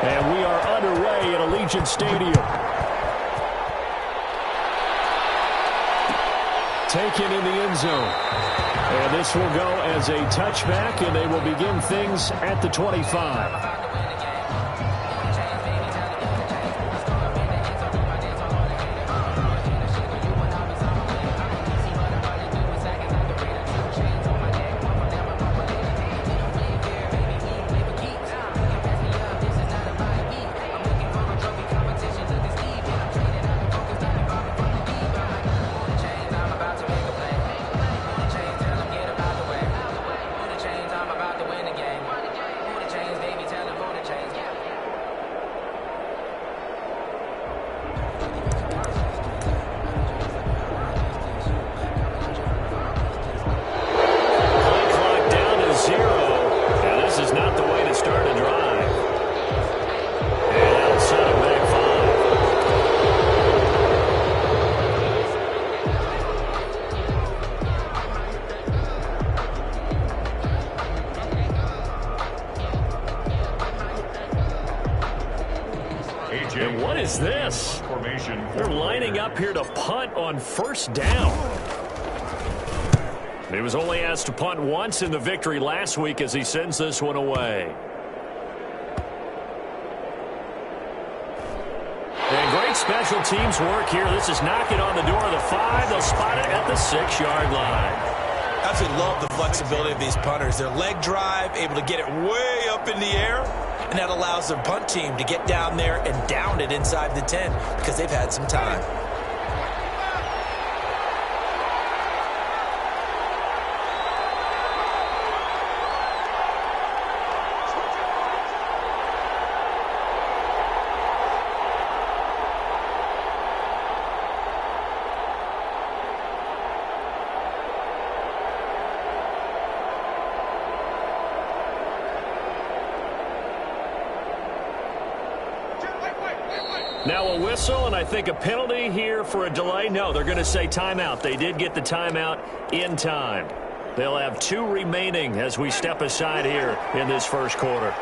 And we are underway at Allegiant Stadium. Taken in the end zone. And this will go as a touchback, and they will begin things at the 25. And what is this? They're lining up here to punt on first down. He was only asked to punt once in the victory last week as he sends this one away. And great special teams work here. This is knocking on the door of the 5. They'll spot it at the 6-yard line. I absolutely love the flexibility of these punters. Their leg drive, able to get it way up in the air, and that allows their punt team to get down there and down it inside the 10 because they've had some time. Now a whistle, and I think a penalty here for a delay. No, they're going to say timeout. They did get the timeout in time. They'll have 2 remaining as we step aside here in this first quarter.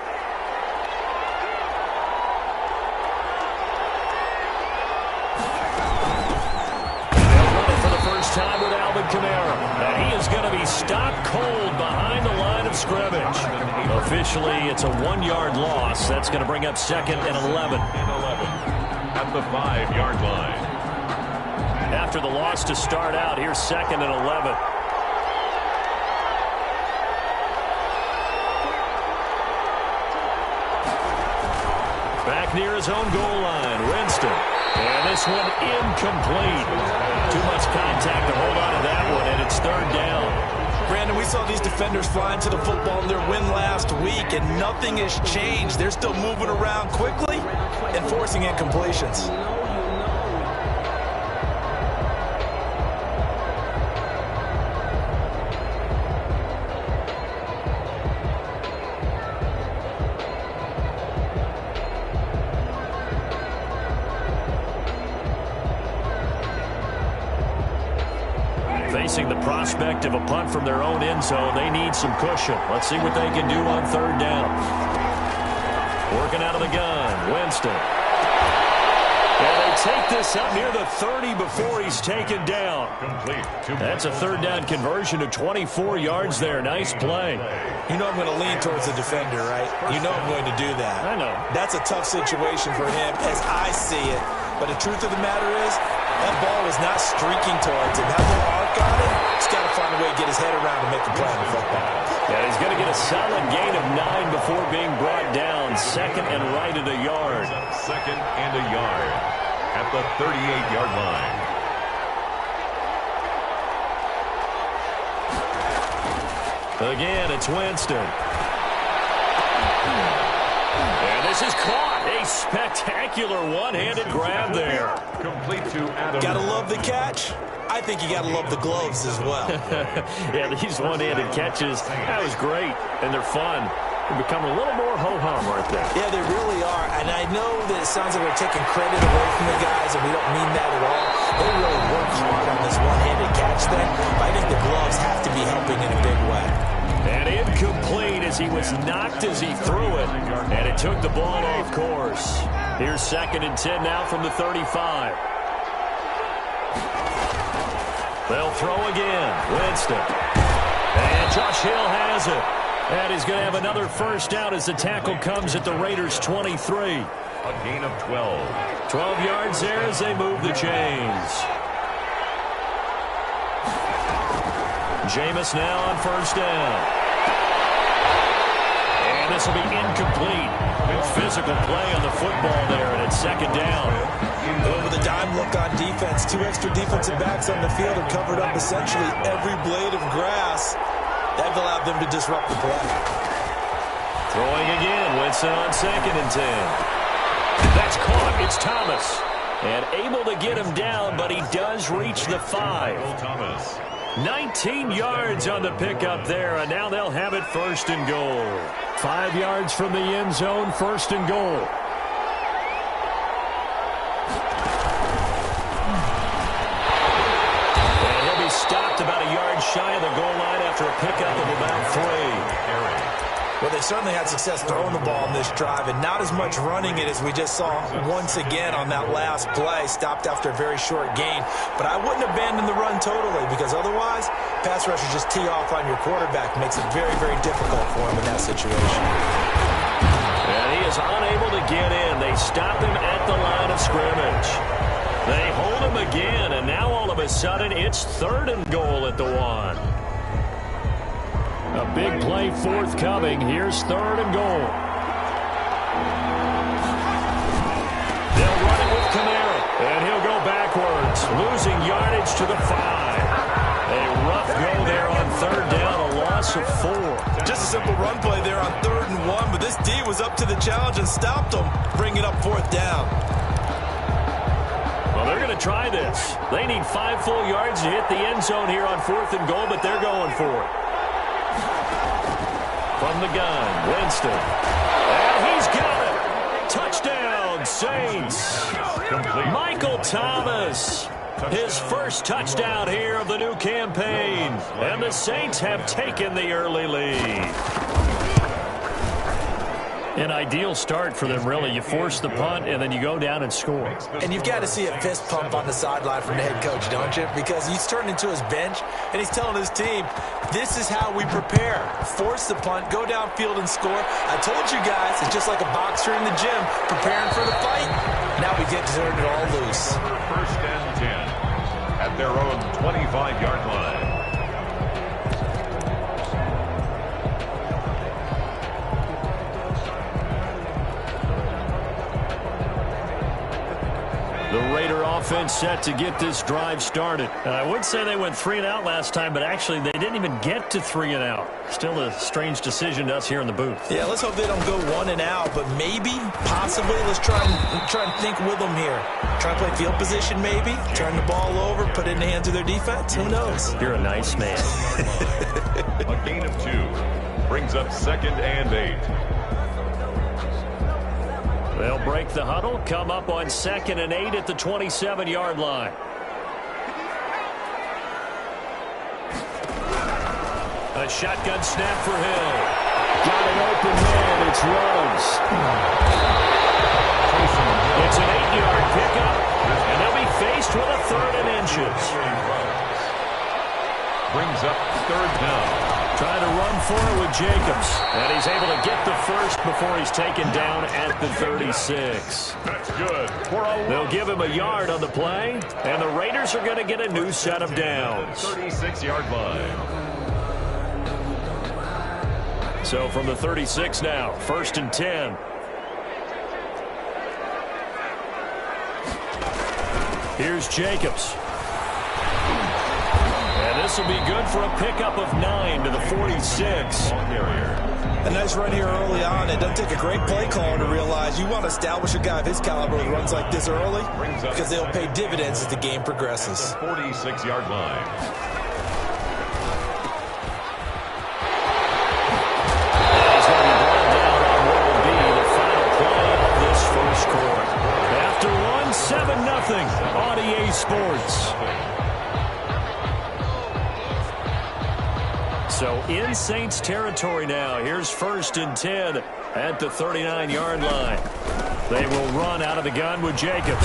They'll run it for the first time with Alvin Kamara. And he is going to be stopped cold behind the line of scrimmage. Officially, it's a 1-yard loss. That's going to bring up 2nd and 11. At the 5-yard line. After the loss to start out, here's 2nd and 11. Back near his own goal line, Winston. And this one incomplete. Too much contact to hold on to that one, and it's 3rd down. Brandon, we saw these defenders fly into the football in their win last week, and nothing has changed. They're still moving around quickly and forcing incompletions. Facing the prospect of a punt from their own end zone, they need some cushion. Let's see what they can do on 3rd down. Working out of the gun, Winston. And they take this up near the 30 before he's taken down. That's a 3rd down conversion to 24 yards there. Nice play. You know I'm going to lean towards the defender, right? You know I'm going to do that. I know. That's a tough situation for him as I see it. But the truth of the matter is, that ball was not streaking towards him. That little arc on it, he's got to find a way to get his head around and make a play on the football. Yeah, he's going to get a solid gain of 9 before being brought down. 2nd and right at a yard. 2nd and a yard at the 38-yard line. Again, it's Winston. And this is caught. A spectacular one-handed grab there. Complete to Adam. Gotta love the catch. I think you gotta love the gloves as well. Yeah, these one-handed catches, that was great, and they're fun. They become a little more ho-hum right there. Yeah, they really are. And I know that it sounds like we're taking credit away from the guys, and we don't mean that at all. They really work hard on this one-handed catch thing, but I think the gloves have to be helping in a big way. And incomplete as he was knocked as he threw it. And it took the ball off course. Here's 2nd and 10 now from the 35. They'll throw again. Winston. And Josh Hill has it. And he's going to have another first down as the tackle comes at the Raiders' 23. A gain of 12. 12 yards there as they move the chains. Jameis now on first down. And this will be incomplete. Physical play on the football there, and it's 2nd down. With a dime look on defense, 2 extra defensive backs on the field have covered up essentially every blade of grass. That allowed them to disrupt the play. Throwing again, Winston on 2nd and 10. That's caught. It's Thomas. And able to get him down, but he does reach the 5. Thomas. 19 yards on the pickup there, and now they'll have it 1st and goal. 5 yards from the end zone, 1st and goal. And he'll be stopped about a yard shy of the goal line after a pickup of about 3. Well, they certainly had success throwing the ball in this drive, and not as much running it as we just saw once again on that last play, stopped after a very short gain. But I wouldn't abandon the run totally, because otherwise, pass rushers just tee off on your quarterback. Makes it very, very difficult for him in that situation. And he is unable to get in. They stop him at the line of scrimmage. They hold him again, and now all of a sudden, it's 3rd and goal at the 1. A big play forthcoming. Here's 3rd and goal. They'll run it with Kamara, and he'll go backwards, losing yardage to the 5. A rough go there on 3rd down, a loss of 4. Just a simple run play there on 3rd and 1, but this D was up to the challenge and stopped them, bringing up 4th down. Well, they're going to try this. They need 5 full yards to hit the end zone here on 4th and goal, but they're going for it. From the gun, Winston. And he's got it. Touchdown, Saints. Complete. Michael Thomas. His first touchdown here of the new campaign. And the Saints have taken the early lead. An ideal start for them, really. You force the punt, and then you go down and score. And you've got to see a fist pump on the sideline from the head coach, don't you? Because he's turned into his bench, and he's telling his team, this is how we prepare. Force the punt, go downfield and score. I told you guys, it's just like a boxer in the gym, preparing for the fight. Now we get to turn it all loose. 1st and 10 at their own 25-yard line. The Raider offense set to get this drive started. I would say they went 3 and out last time, but actually they didn't even get to 3 and out. Still a strange decision to us here in the booth. Yeah, let's hope they don't go 1 and out, but maybe, possibly, let's try and think with them here. Try and play field position maybe, turn the ball over, put it in the hands of their defense. Who knows? You're a nice man. A gain of 2 brings up 2nd and 8. They'll break the huddle, come up on 2nd and 8 at the 27-yard line. A shotgun snap for Hill. Got an open man. It's Rose. It's an 8-yard pickup, and they'll be faced with a 3rd and inches. Brings up 3rd down. Trying to run for it with Jacobs. And he's able to get the first before he's taken down at the 36. That's good. They'll give him a yard on the play, and the Raiders are going to get a new set of downs. 36-yard line. So from the 36 now, 1st and 10. Here's Jacobs. And this will be good for a pickup of 9 to the 46. A nice run here early on. It doesn't take a great play caller to realize you want to establish a guy of his caliber with runs like this early because they'll pay dividends as the game progresses. 46-yard line. He's going to be brought down on what will be the final play of this first quarter. After 1-7-0 on EA Sports. So in Saints territory now. Here's 1st and 10 at the 39-yard line. They will run out of the gun with Jacobs.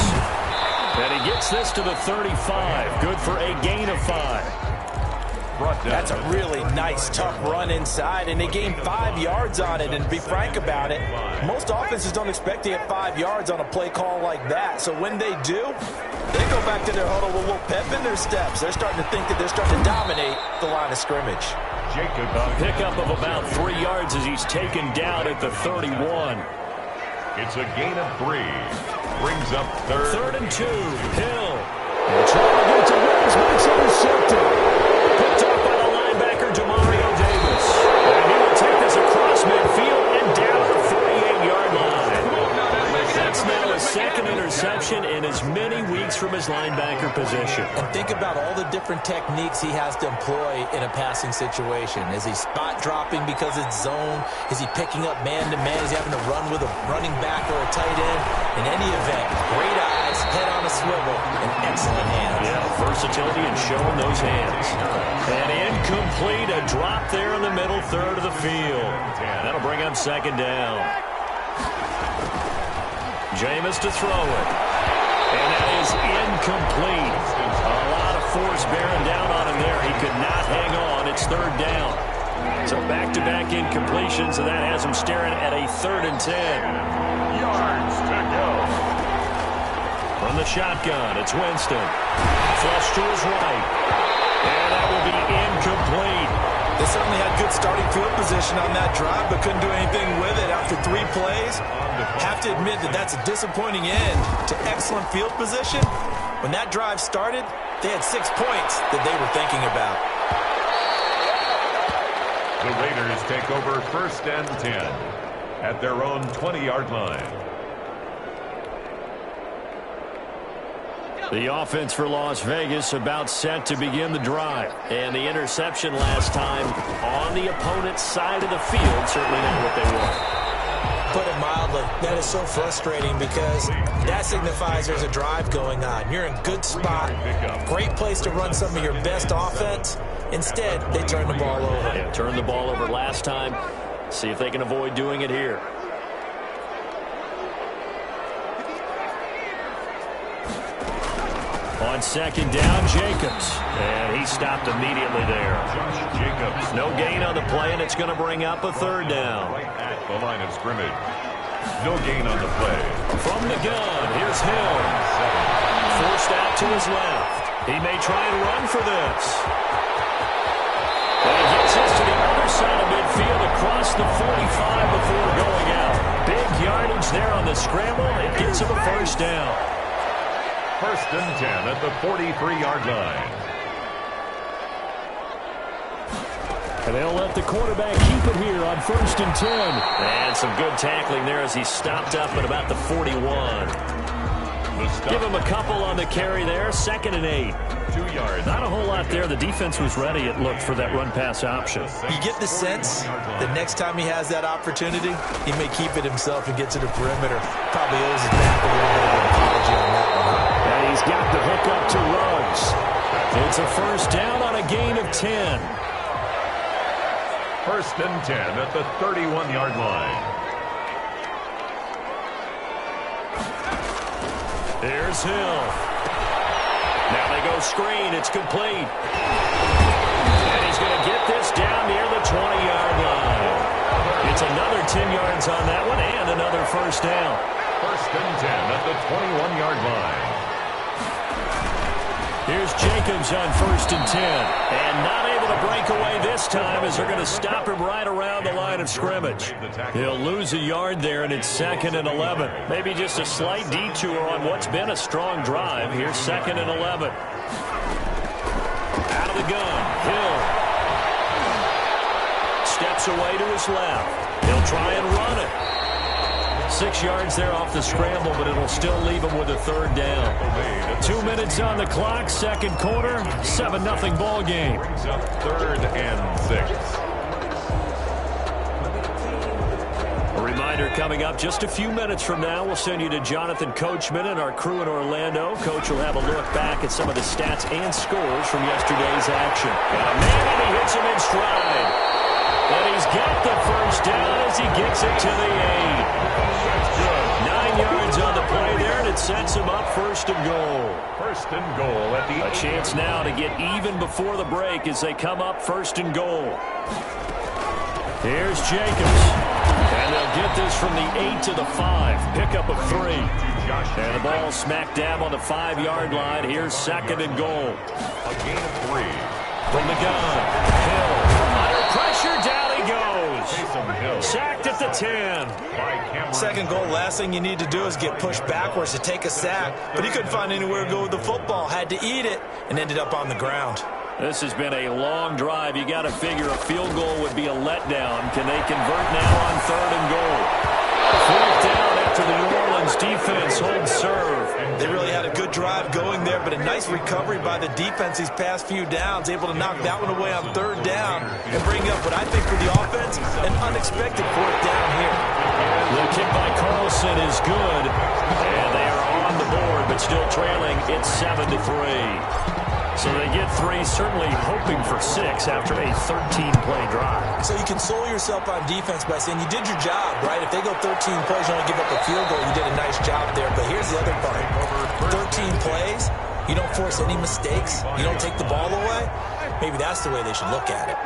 And he gets this to the 35. Good for a gain of 5. That's a really nice, tough run inside, and they gained 5 yards on it. And to be frank about it, most offenses don't expect to get 5 yards on a play call like that. So when they do, they go back to their huddle with a little pep in their steps. They're starting to think that they're starting to dominate the line of scrimmage. Jacob, a pickup of about 3 yards as he's taken down at the 31. It's a gain of 3. Brings up 3rd and 2. Hill. Trying to get to Williams, but it's intercepted. Picked up by the linebacker, Demario Davis. And he will take this across midfield and down the 48-yard line. That's now his 2nd interception in as many weeks from his linebacker position. And think about all the different techniques he has to employ in a passing situation. Is he spot dropping because it's zone? Is he picking up man-to-man? Is he having to run with a running back or a tight end? In any event, great eyes, head on a swivel, and excellent hands. Yeah, versatility and showing those hands. And incomplete, a drop there in the middle third of the field. That'll bring up 2nd down. Jameis to throw it. And that is incomplete. A lot of force bearing down on him there. He could not hang on. It's 3rd down. So back-to-back incompletions, and that has him staring at a 3rd and 10. yards to go. From the shotgun, it's Winston. Flush to his right. And that will be incomplete. They certainly had good starting field position on that drive, but couldn't do anything with it after 3 plays. Have to admit that that's a disappointing end to excellent field position. When that drive started, they had 6 points that they were thinking about. The Raiders take over 1st and 10 at their own 20-yard line. The offense for Las Vegas about set to begin the drive. And the interception last time on the opponent's side of the field, certainly not what they want. Put it mildly, that is so frustrating because that signifies there's a drive going on. You're in a good spot, great place to run some of your best offense. Instead, they turn the ball over. Yeah, turned the ball over last time. See if they can avoid doing it here. On 2nd down, Jacobs. And he stopped immediately there. Jacobs. No gain on the play, and it's going to bring up a 3rd down. Right at the line of scrimmage. No gain on the play. From the gun, here's Hill. Forced out to his left. He may try and run for this. And he gets this to the other side of midfield across the 45 before going out. Big yardage there on the scramble. It gets him a 1st down. 1st and 10 at the 43-yard line. And they'll let the quarterback keep it here on 1st and 10. And some good tackling there as he stopped up at about the 41. Give him a couple on the carry there. 2nd and 8. 2 yards. Not a whole lot there. The defense was ready, it looked, for that run-pass option. You get the sense that next time he has that opportunity, he may keep it himself and get to the perimeter. Probably owes his back a little bit of an apology on that one. And he's got the hook up to Ruggs. It's a 1st down on a gain of 10. 1st and 10 at the 31-yard line. Here's Hill. Now they go screen. It's complete. And he's going to get this down near the 20-yard line. It's another 10 yards on that one and another 1st down. 1st and 10 at the 21-yard line. Here's Jacobs on 1st and 10. And not able to break away this time as they're going to stop him right around the line of scrimmage. He'll lose a yard there, and it's 2nd and 11. Maybe just a slight detour on what's been a strong drive. Here's 2nd and 11. Out of the gun, Hill. Steps away to his left. He'll try and run it. 6 yards there off the scramble, but it'll still leave him with a 3rd down. 2 minutes on the clock, 2nd quarter, 7-0 ball game. Brings up 3rd and 6. A reminder Reminder coming up just a few minutes from now. We'll send you to Jonathan Coachman and our crew in Orlando. Coach will have a look back at some of the stats and scores from yesterday's action. Got a man, and he hits him in stride. And he's got the first down as he gets it to the 8. 9 yards on the play there, and it sets him up first and goal. First and goal at the 8. A chance now to get even before the break as they come up first and goal. Here's Jacobs. And they'll get this from the 8 to the 5. Pickup of 3. And the ball smack dab on the 5-yard line. Here's second and goal. A gain of 3. From the gun. Hill. Under pressure. Down he goes. Sacked at the 10. Second goal, last thing you need to do is get pushed backwards to take a sack. But he couldn't find anywhere to go with the football. Had to eat it and ended up on the ground. This has been a long drive. You got to figure a field goal would be a letdown. Can they convert now on third and goal? Fourth down after the New Orleans defense holds serve. They really had a good drive going there, but a nice recovery by the defense these past few downs, able to knock that one away on third down and bring up what I think for the offense, an unexpected fourth down here. The kick by Carlson is good, and they are on the board, but still trailing. It's 7-3. So they get 3, certainly hoping for 6 after a 13-play drive. So you console yourself on defense by saying you did your job, right? If they go 13 plays, you only give up a field goal, you did a nice job there. But here's the other part. 13 plays, you don't force any mistakes, you don't take the ball away. Maybe that's the way they should look at it.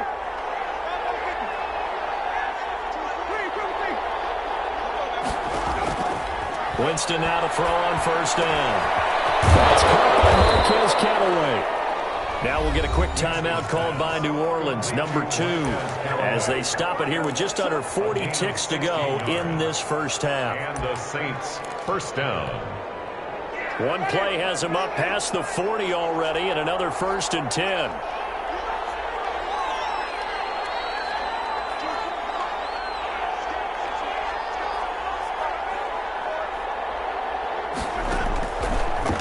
Winston now to throw on first down. That's caught by Marquez Callaway. Now we'll get a quick timeout called by New Orleans, number 2, as they stop it here with just under 40 ticks to go in this first half. And the Saints first down. One play has him up past the 40 already, and another first and 10.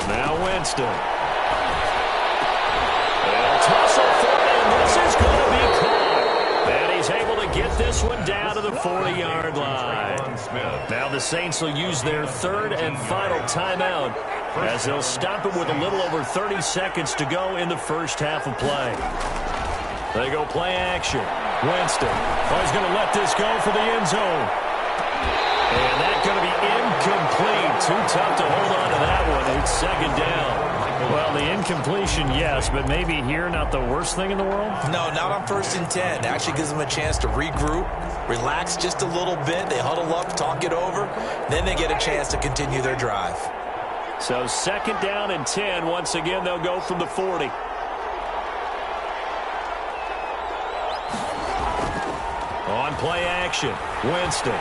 Now Winston. Get this one down to the 40-yard line. Now the Saints will use their third and final timeout as they'll stop it with a little over 30 seconds to go in the first half of play. They go play action. Winston. Oh, he's going to let this go for the end zone. And that's going to be incomplete. Too tough to hold on to that one. It's second down. Well, the incompletion, yes, but maybe here not the worst thing in the world? No, not on first and 10. Actually gives them a chance to regroup, relax just a little bit. They huddle up, talk it over. Then they get a chance to continue their drive. So second down and 10. Once again, they'll go from the 40. On play action, Winston.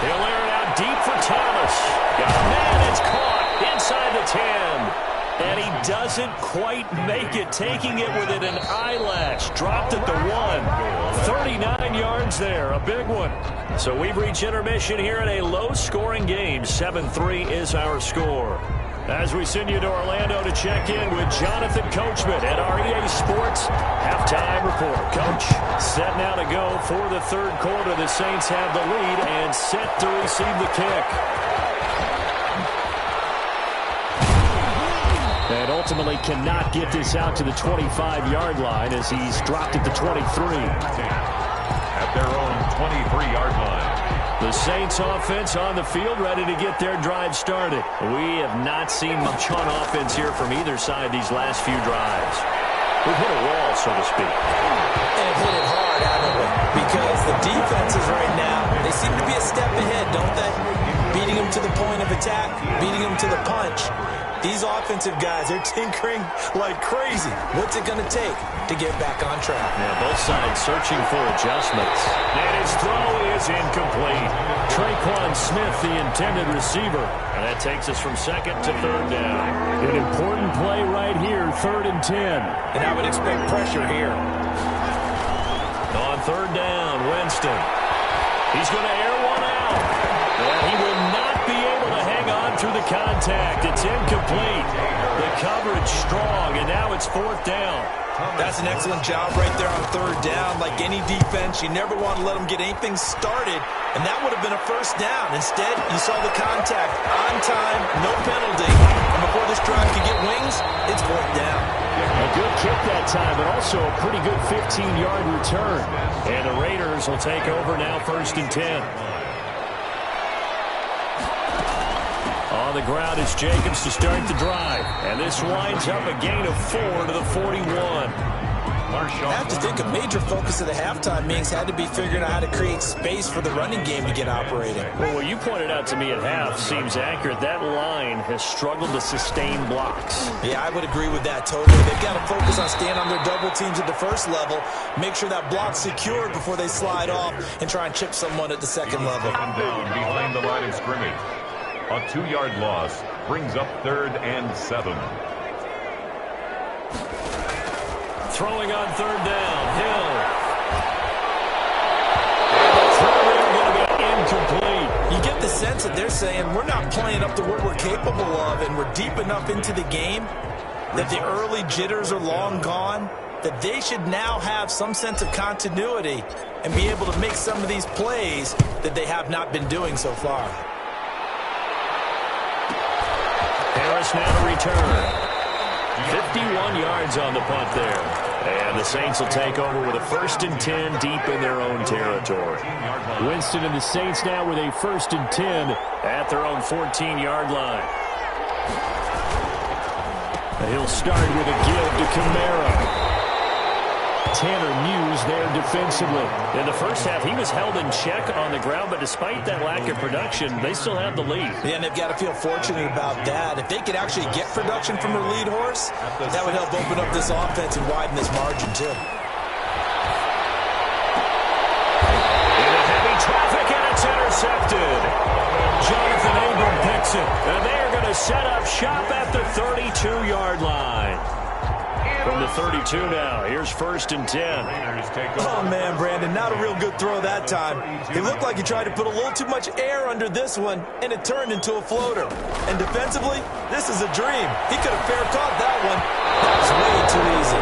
He'll air it out deep for Thomas. Got a man, it's caught inside the 10. And he doesn't quite make it, taking it within an eyelash. Dropped at the 1. 39 yards there, a big one. So we've reached intermission here in a low-scoring game. 7-3 is our score. As we send you to Orlando to check in with Jonathan Coachman at our EA Sports halftime report. Coach, set now to go for the third quarter. The Saints have the lead and set to receive the kick. And ultimately cannot get this out to the 25-yard line as he's dropped at the 23. At their own 23-yard line. The Saints offense on the field, ready to get their drive started. We have not seen much on offense here from either side these last few drives. We've hit a wall, so to speak. And hit it hard, haven't we? Because the defenses right now, they seem to be a step ahead, don't they? Beating them to the point of attack, beating them to the punch. These offensive guys are tinkering like crazy. What's it going to take to get back on track? Yeah, both sides searching for adjustments. And his throw is incomplete. Traquan Smith, the intended receiver. And that takes us from second to third down. An important play right here, 3rd and 10. And I would expect pressure here. On third down, Winston. He's going to air one out. And he will not be able to hang on through the contact. It's incomplete. The coverage strong, and now it's 4th down. That's an excellent job right there on third down. Like any defense, you never want to let them get anything started, and that would have been a first down. Instead, you saw the contact on time, no penalty, and before this drive could get wings, it's fourth down. A good kick that time, but also a pretty good 15-yard return. And the Raiders will take over now, 1st and 10. On the ground is Jacobs to start the drive. And this winds up a gain of 4 to the 41. I have to think a major focus of the halftime meetings had to be figuring out how to create space for the running game to get operating. Well, what you pointed out to me at half seems accurate. That line has struggled to sustain blocks. Yeah, I would agree with that totally. They've got to focus on staying on their double teams at the first level, make sure that block's secured before they slide off and try and chip someone at the second level. Down behind the line of scrimmage. A 2-yard loss brings up 3rd and 7. Throwing on 3rd down, Hill. And the throw there going to be incomplete. You get the sense that they're saying we're not playing up to what we're capable of, and we're deep enough into the game that the early jitters are long gone, that they should now have some sense of continuity and be able to make some of these plays that they have not been doing so far. Harris now to return. 51 yards on the punt there. And the Saints will take over with a 1st and 10 deep in their own territory. Winston and the Saints now with a 1st and 10 at their own 14-yard line. He'll start with a give to Kamara. Tanner Muse there defensively. In the first half, he was held in check on the ground, but despite that lack of production, they still have the lead. Yeah, and they've got to feel fortunate about that. If they could actually get production from their lead horse, that would help open up this offense and widen this margin, too. Into heavy traffic, and it's intercepted. Jonathan Abram picks it, and they are going to set up shop at the 32-yard line. From the 32 now, here's 1st and 10. Oh, man, Brandon, not a real good throw that time. It looked like he tried to put a little too much air under this one, and it turned into a floater. And defensively, this is a dream. He could have fair caught that one. That was way too easy.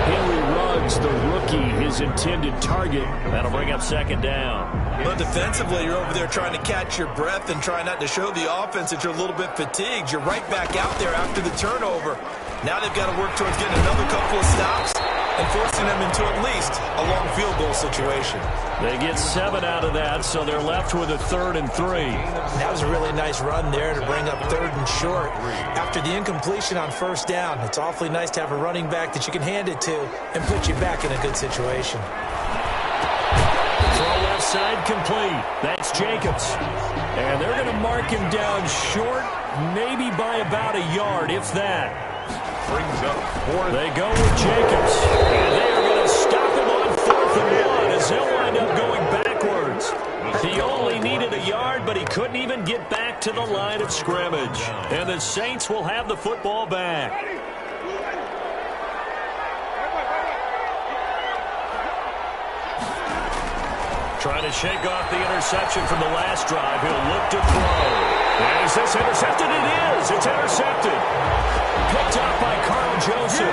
Henry Ruggs, the rookie, his intended target. That'll bring up 2nd down. Well, defensively, you're over there trying to catch your breath and try not to show the offense that you're a little bit fatigued. You're right back out there after the turnover. Now they've got to work towards getting another couple of stops and forcing them into at least a long field goal situation. They get 7 out of that, so they're left with a 3rd and 3. That was a really nice run there to bring up 3rd and short. After the incompletion on 1st down, it's awfully nice to have a running back that you can hand it to and put you back in a good situation. Throw left side complete. That's Jacobs. And they're going to mark him down short, maybe by about a yard, if that. Brings up 4th. They go with Jacobs. And they are going to stop him on 4th and 1 as he'll wind up going backwards. He only needed a yard, but he couldn't even get back to the line of scrimmage. And the Saints will have the football back. Trying to shake off the interception from the last drive. He'll look to throw. And is this intercepted? It is. It's intercepted. Picked up by Carl Joseph.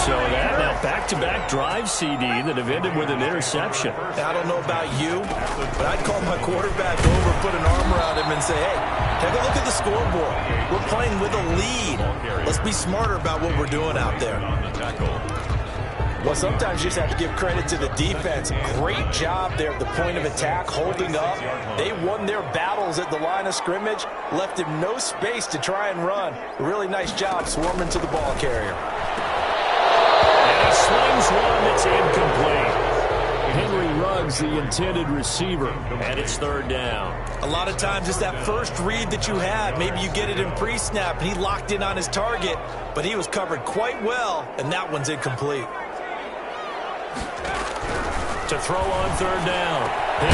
So that now back-to-back drive CD that have ended with an interception. I don't know about you, but I'd call my quarterback over, put an arm around him, and say, hey, take a look at the scoreboard. We're playing with a lead. Let's be smarter about what we're doing out there. Well, sometimes you just have to give credit to the defense. Great job there at the point of attack, holding up. They won their battles at the line of scrimmage, left him no space to try and run. Really nice job swarming to the ball carrier. And he slings one that's incomplete. Henry Ruggs, the intended receiver, and it's 3rd down. A lot of times it's that first read that you have. Maybe you get it in pre-snap, and he locked in on his target, but he was covered quite well, and that one's incomplete. To throw on 3rd down. Hill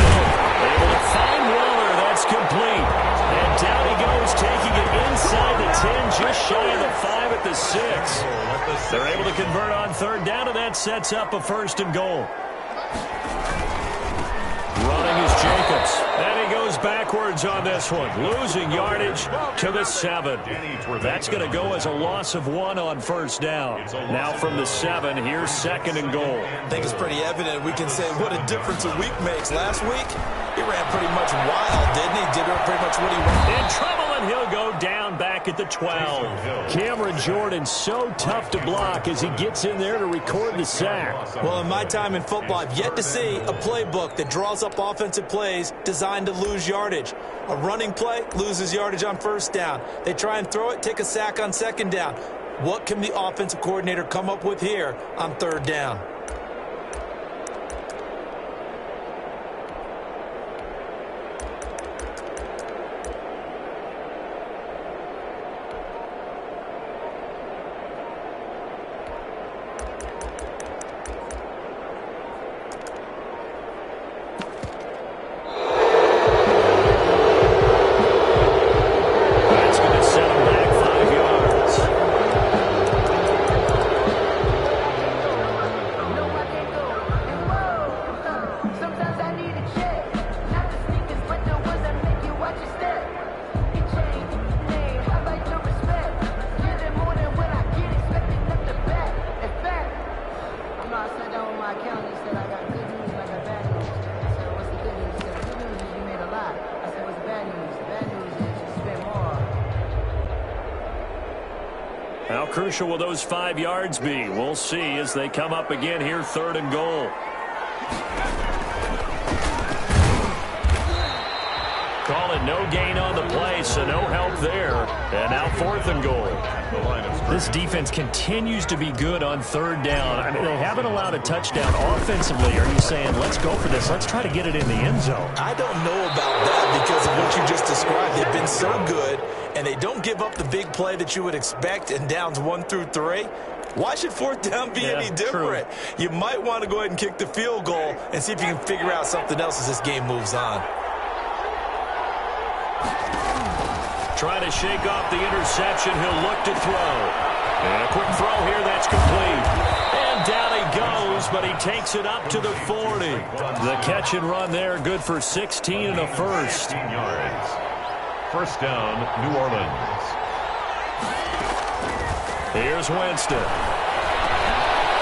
able to find Waller. That's complete. And down he goes, taking it inside the 10, just shy of the 5 at the 6. They're able to convert on 3rd down, and that sets up a 1st and goal. Running throwing is Jacobs. And he goes backwards on this one, losing yardage to the 7. That's going to go as a loss of 1 on first down. Now from the 7, here's 2nd and goal. I think it's pretty evident. We can say what a difference a week makes. Last week, he ran pretty much wild, didn't he? Did pretty much what he wanted. In trouble, and he'll go down back at the 12. Cameron Jordan so tough to block as he gets in there to record the sack. Well, in my time in football, I've yet to see a playbook that draws up offensive plays designed to lose yardage. A running play loses yardage on first down. They try and throw it, take a sack on second down. What can the offensive coordinator come up with here on third down? How crucial will those 5 yards be? We'll see as they come up again here, 3rd and goal. Call it no gain on the play, so no help there. And now 4th and goal. This defense continues to be good on 3rd down. I mean, they haven't allowed a touchdown offensively. Are you saying, let's go for this, let's try to get it in the end zone? I don't know about that because of what you just described. They've been so good, and they don't give up the big play that you would expect in downs 1 through 3. Why should 4th down be any different? True. You might want to go ahead and kick the field goal and see if you can figure out something else as this game moves on. Trying to shake off the interception. He'll look to throw. And a quick throw here. That's complete. And down he goes, but he takes it up to the 40. The catch and run there, good for 16 and a first. 16 yards. First down, New Orleans. Here's Winston.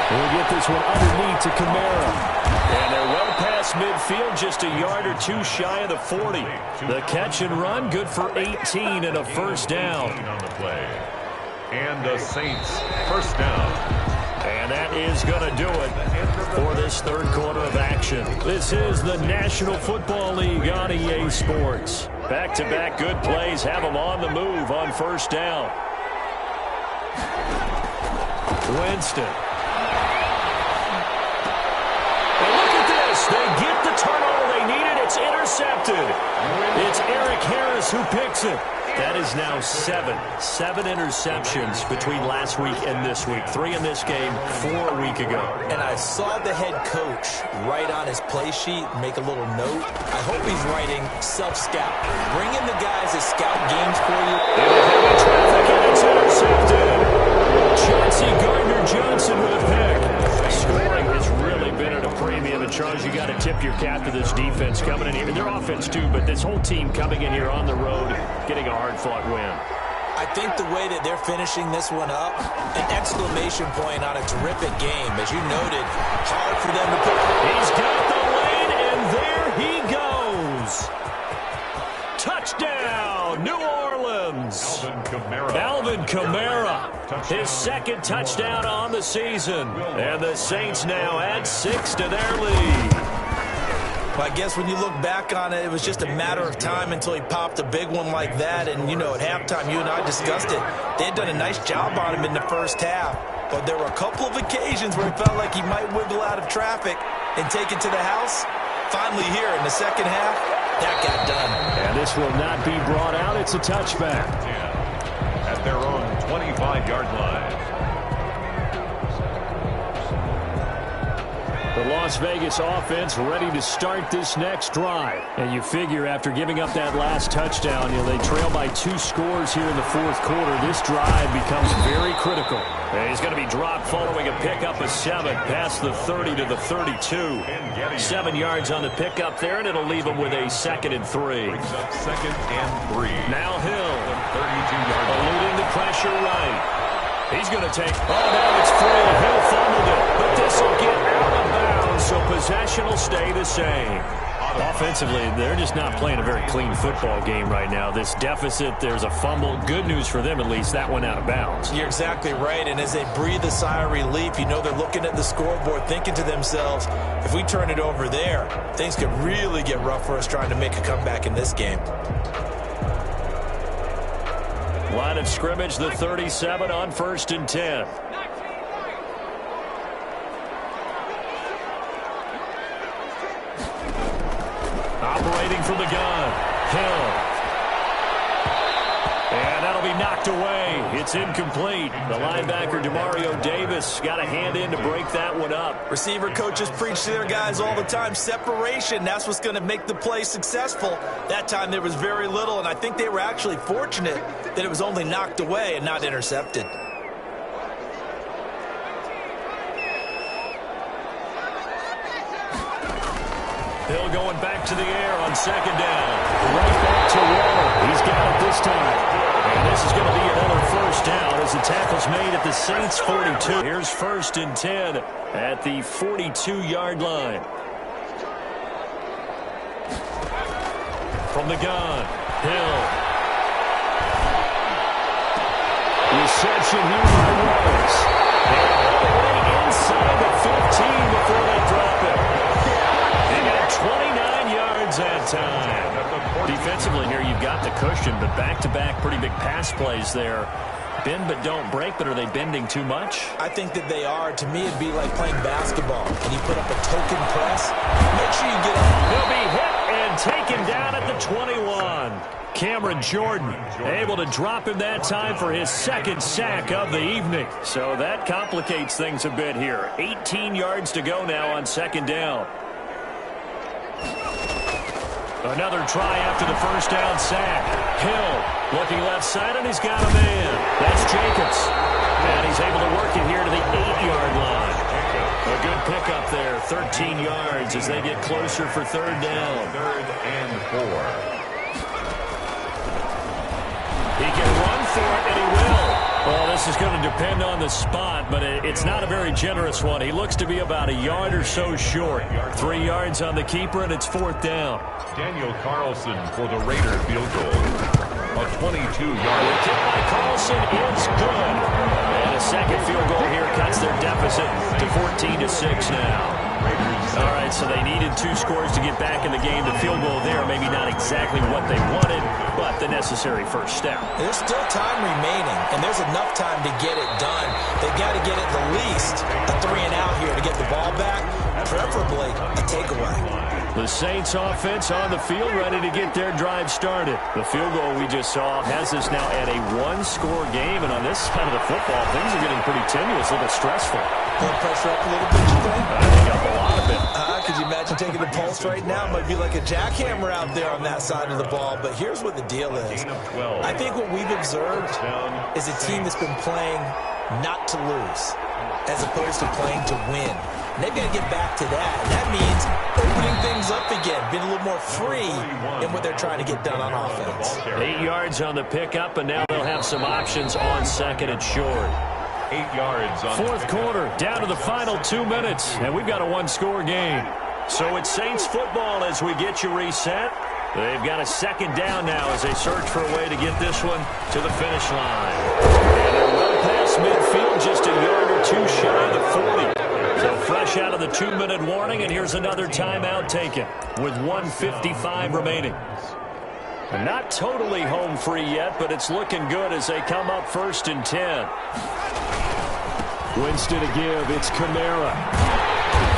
We'll get this one underneath to Kamara. And they're well past midfield, just a yard or 2 shy of the 40. The catch and run, good for 18 and a first down. On the play. And the Saints, first down. And that is going to do it for this 3rd quarter of action. This is the National Football League on EA Sports. Back-to-back good plays have them on the move on first down. Winston. They get the turnover they needed. It's intercepted. It's Eric Harris who picks it. That is now 7 interceptions between last week and this week. 3 in this game, 4 a week ago. And I saw the head coach write on his play sheet, make a little note. I hope he's writing self-scout. Bring in the guys that scout games for you. Heavy traffic, and it's intercepted. Chauncey Gardner-Johnson with a pick. Scoring has really been at a premium. And, Charles, you got to tip your cap to this defense coming in here. Their offense, too, but this whole team coming in here on the road, getting a hard-fought win. I think the way that they're finishing this one up, an exclamation point on a terrific game. As you noted, hard for them to put. He's got the lane, and there he goes. Touchdown, New Orleans. Alvin Kamara. His 2nd touchdown on the season. And the Saints now add 6 to their lead. Well, I guess when you look back on it, it was just a matter of time until he popped a big one like that. And, you know, at halftime, you and I discussed it. They had done a nice job on him in the first half. But there were a couple of occasions where he felt like he might wiggle out of traffic and take it to the house. Finally here in the second half, that got done. And this will not be brought out. It's a touchback. At their own 25-yard line. The Las Vegas offense ready to start this next drive. And you figure after giving up that last touchdown, they trail by 2 scores here in the fourth quarter. This drive becomes very critical. And he's going to be dropped following a pickup of 7 past the 30 to the 32. 7 yards on the pickup there, and it'll leave him with a 2nd and 3. Brings up 2nd and 3. Now Hill. 32-yard eluding the pressure right. He's going to take, now it's free. Hill fumbled it, but this will get out of bounds, so possession will stay the same. Offensively, they're just not playing a very clean football game right now. This deficit, there's a fumble. Good news for them, at least. That went out of bounds. You're exactly right, and as they breathe a sigh of relief, they're looking at the scoreboard, thinking to themselves, if we turn it over there, things could really get rough for us trying to make a comeback in this game. Line of scrimmage, the 37 on 1st and 10. Operating from the gun, Hill. And that'll be knocked away. It's incomplete. The linebacker, Demario Davis, got a hand in to break that one up. Receiver coaches preach to their guys all the time. Separation, that's what's going to make the play successful. That time there was very little, and I think they were actually fortunate that it was only knocked away and not intercepted. Hill going back to the air on 2nd down. Right back to Waller. He's got it this time. And this is going to be another 1st down as the tackle's made at the Saints' 42. Here's 1st and 10 at the 42-yard line. From the gun, Hill. Reception here by Rose. And all the way inside the 15 before they drop it. They got 29 yards that time. Defensively here, you've got the cushion, but back-to-back pretty big pass plays there. Bend but don't break, but are they bending too much? I think that they are. To me, it'd be like playing basketball. When you put up a token press, make sure you get up. He'll be hit and taken down at the 21. Cameron Jordan able to drop him that time for his 2nd sack of the evening. So that complicates things a bit here. 18 yards to go now on 2nd down. Another try after the 1st down sack. Hill looking left side, and he's got a man. That's Jacobs. And he's able to work it here to the 8-yard line. A good pickup there, 13 yards as they get closer for 3rd down. 3rd and 4. He can run for it, and he will. Well, this is going to depend on the spot, but it's not a very generous one. He looks to be about a yard or so short. 3 yards on the keeper, and it's 4th down. Daniel Carlson for the Raider field goal. A 22-yard kick by Carlson is good. And a 2nd field goal here cuts their deficit to 14-6 now. All right, so they needed 2 scores to get back in the game. The field goal there, maybe not exactly what they wanted, but the necessary 1st step. There's still time remaining, and there's enough time to get it done. They've got to get at the least a 3-and-out here to get the ball back, preferably a takeaway. The Saints offense on the field ready to get their drive started. The field goal we just saw has us now at a 1-score game, and on this side of the football, things are getting pretty tenuous, a little stressful. Blood pressure up a little bit, you think? I think up a lot of it. Could you imagine taking the pulse right now? It might be like a jackhammer out there on that side of the ball, but here's what the deal is. I think what we've observed is a team that's been playing not to lose as opposed to playing to win. And they've got to get back to that. And that means opening things up again, being a little more free in what they're trying to get done on offense. 8 yards on the pickup, and now they'll have some options on 2nd and short. 8 yards on 4th quarter, down to the final 2 minutes, and we've got a 1-score game. So it's Saints football as we get you reset. They've got a 2nd down now as they search for a way to get this one to the finish line. And they're well past midfield, just a yard or 2 shy of the 40. So fresh out of the 2-minute warning, and here's another timeout taken with 1:55 remaining. Not totally home free yet, but it's looking good as they come up 1st and 10. Winston to give, it's Kamara.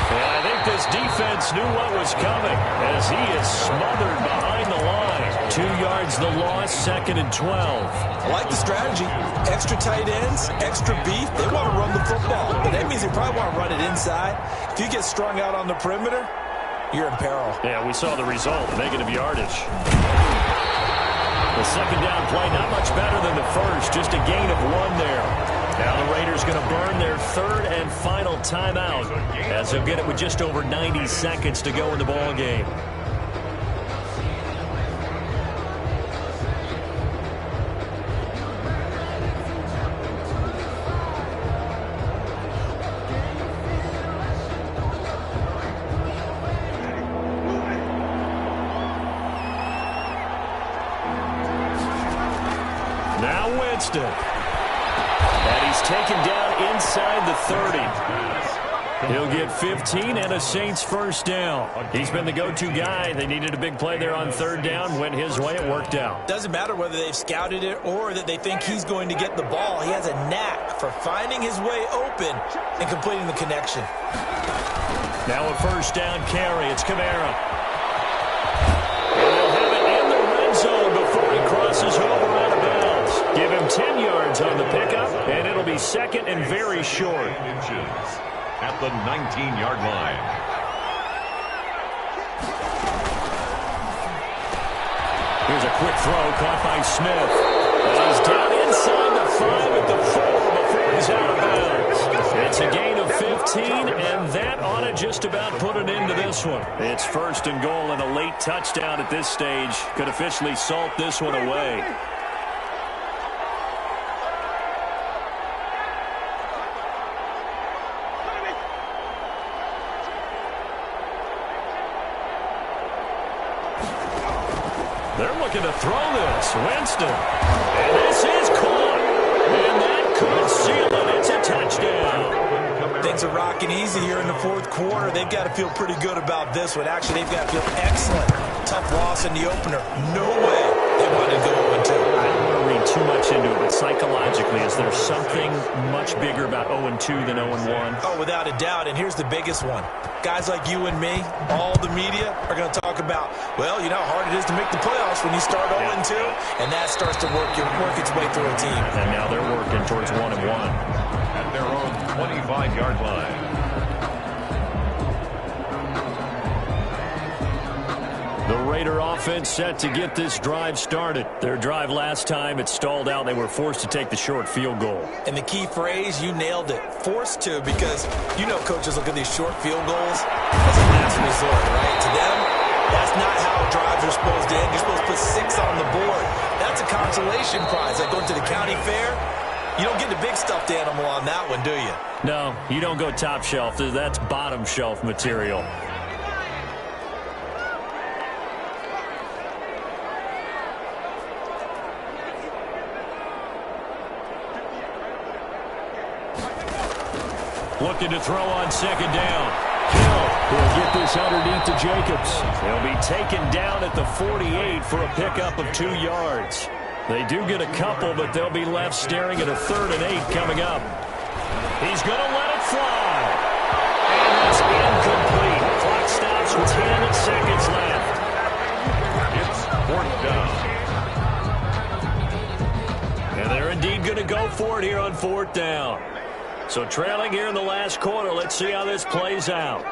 And I think this defense knew what was coming as he is smothered behind the line. 2 yards the loss, 2nd and 12. I like the strategy. Extra tight ends, extra beef. They want to run the football, but that means they probably want to run it inside. If you get strung out on the perimeter, you're in peril. Yeah, we saw the result, negative yardage. The second down play, not much better than the first, just a gain of 1 there. Now the Raiders going to burn their 3rd and final timeout as they'll get it with just over 90 seconds to go in the ball game. Now Winston. And he's taken down inside the 30. He'll get 15 and a Saints first down. He's been the go-to guy. They needed a big play there on 3rd down. Went his way. It worked out. Doesn't matter whether they've scouted it or that they think he's going to get the ball. He has a knack for finding his way open and completing the connection. Now a first down carry. It's Kamara. And they'll have it in the red zone before he crosses over out of bounds. Give him 10 yards on the pickup, and it'll be 2nd and very short. Inches at the 19-yard line. Here's a quick throw caught by Smith. And he's down inside the 5 at the 4 before he's out of bounds. It's a gain of 15, and that ought to just about put an end to this one. It's 1st and goal and a late touchdown at this stage. Could officially salt this one away. They're looking to throw this. Winston. And this is caught. And that could seal it. It's a touchdown. Things are rocking easy here in the 4th quarter. They've got to feel pretty good about this one. Actually, they've got to feel excellent. Tough loss in the opener. No way they wanted to go 0-2. I don't want to read too much into it, but psychologically, is there something much bigger about 0-2 than 0-1? Oh, without a doubt. And here's the biggest one. Guys like you and me, all the media, are going to talk about, well, you know how hard it is to make the playoffs when you start 0-2, and that starts to work its way through a team. And now they're working towards 1-1. At their own 25-yard line. The Raider offense set to get this drive started. Their drive last time, it stalled out. They were forced to take the short field goal. And the key phrase, you nailed it, forced to, because you know coaches look at these short field goals as a last resort, right? To them, that's not how drives are supposed to end. You're supposed to put 6 on the board. That's a consolation prize. Like going to the county fair, you don't get the big stuffed animal on that one, do you? No, you don't go top shelf. That's bottom shelf material. Looking to throw on 2nd down. Hill will get this underneath to Jacobs. He'll be taken down at the 48 for a pickup of 2 yards. They do get a couple, but they'll be left staring at a 3rd and 8 coming up. He's going to let it fly. And it's incomplete. Clock stops with 10 seconds left. It's 4th down. And they're indeed going to go for it here on 4th down. So trailing here in the last quarter, let's see how this plays out.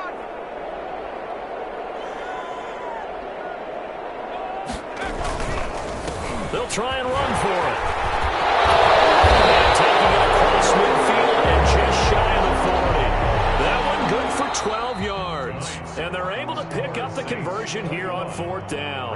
They'll try and run for it. And taking it across midfield and just shy of the 40. That one good for 12 yards. And they're able to pick up the conversion here on 4th down.